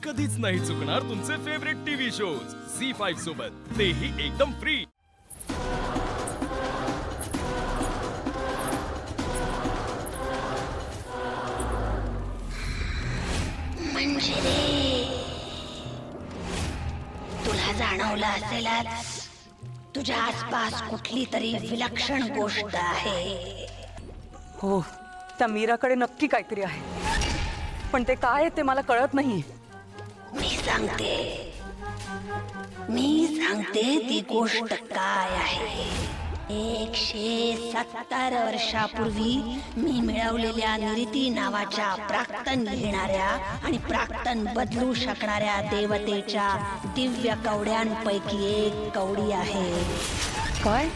कधीच नाही चुकणार तुमचे फेवरेट टीव्ही शोज झी5 सोबत, तेही एकदम फ्री। तुला जाणवलं असेलच, तुझ्या आसपास कुठली तरी विलक्षण गोष्ट आहे। हो, त्या मीराकडे नक्की काहीतरी आहे, पण ते काय ते मला कळत नाही। मी सांगते ती गोष्ट काय आहे। 170 वर्षापूर्वी मी मिळवलेल्या निरिती नावाच्या प्राक्तन लिहिणाऱ्या आणि प्राक्तन बदलू शकणाऱ्या देवतेच्या दिव्य कवड्यांपैकी एक कवडी आहे। काय?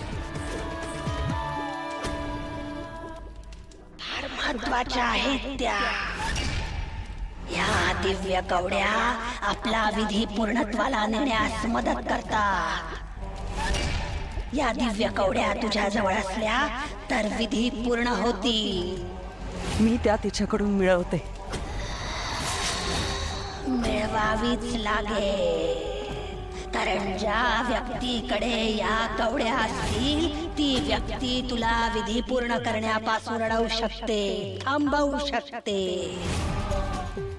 फार महत्वाच्या आहेत त्या। या दिव्य कवड्या आपला विधी पूर्णत्वाला नेण्यास मदत करतात। या दिव्य कवड्या तुझ्या जवळ असल्या तर विधी पूर्ण होतील। मी त्या तिच्याकडून मिळवते। मिळवावीच लागेल, कारण ज्या व्यक्तीकडे या कवड्या असतील ती व्यक्ती तुला विधी पूर्ण करण्यापासून अडवू शकते, थांबवू शकते।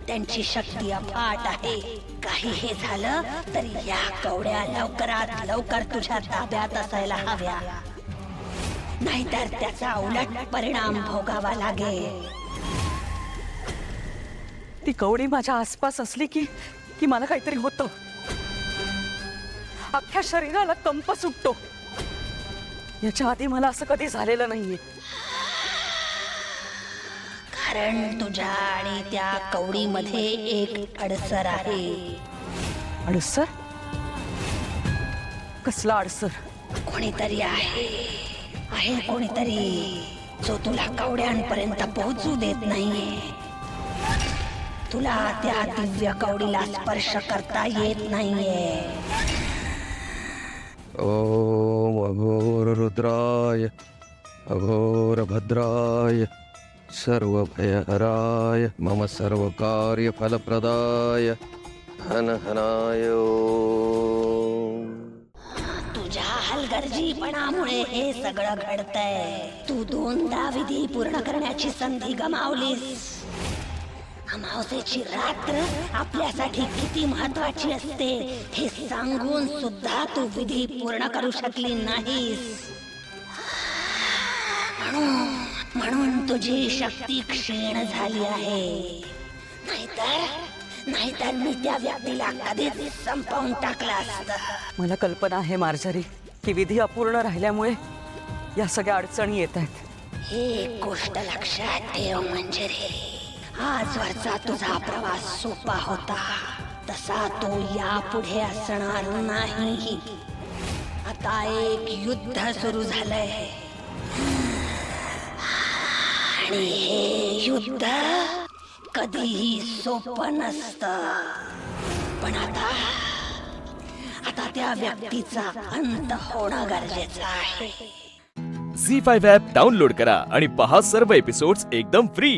त्यांची शक्ती अफाट आहे। काही हे झालं तरी या कवड्या लवकरात लवकर तुझ्या ताब्यात असायला हव्या, नाहीतर त्याचा उलट परिणाम भोगावा लागेल। ती कवडी माझ्या आसपास असली की मला काहीतरी होतं। अख्ख्या शरीराला कंप सुटतो। याच्या आधी मला असं कधी झालेलं नाहीये। कारण तुझ्या आणि त्या कवडीमध्ये एक अडसर आहे। अडसर? कसला अडसर? कोणीतरी आहे कोणीतरी जो तुला कवड्यांपर्यंत पोहोचू देत नाहीये। तुला त्या दिव्य कवडीला स्पर्श करता येत नाहीये। ओम अघोर रुद्राय अघोर भद्राय सर्वभयहराय मम सर्वकार्य फलप्रदाय हन हनाय ओम। तुझ्या हलगर्जीपणामुळे हे सगळं घडतंय। तू 2दा विधी पूर्ण करण्याची संधी गमावलीस। अमावस्येची रात्र आपल्यासाठी किती महत्वाची असते हे सांगून सुद्धा तू विधी पूर्ण करू शकली नाहीस। म्हणून तुझी शक्ती क्षीण झाली आहे। नाहीतर मी त्या व्यक्तीला कधीच संपवून टाकलं असतं। मला कल्पना आहे मार्जरी, की विधी अपूर्ण राहिल्यामुळे या सगळ्या अडचणी येत आहेत। ही एक गोष्ट लक्षात ठेव मंजिरी, आजवरचा तुझा प्रवास सोपा होता तसा तो यापुढे असणार नाही। आता एक युद्ध सुरू झालंय आणि हे युद्ध कधीही सोपं नसतं। पण आता त्या व्यक्तीचा अंत होणं गरजेचं आहे। झी5 ॲप डाउनलोड करा आणि पहा सर्व एपिसोड्स एकदम फ्री।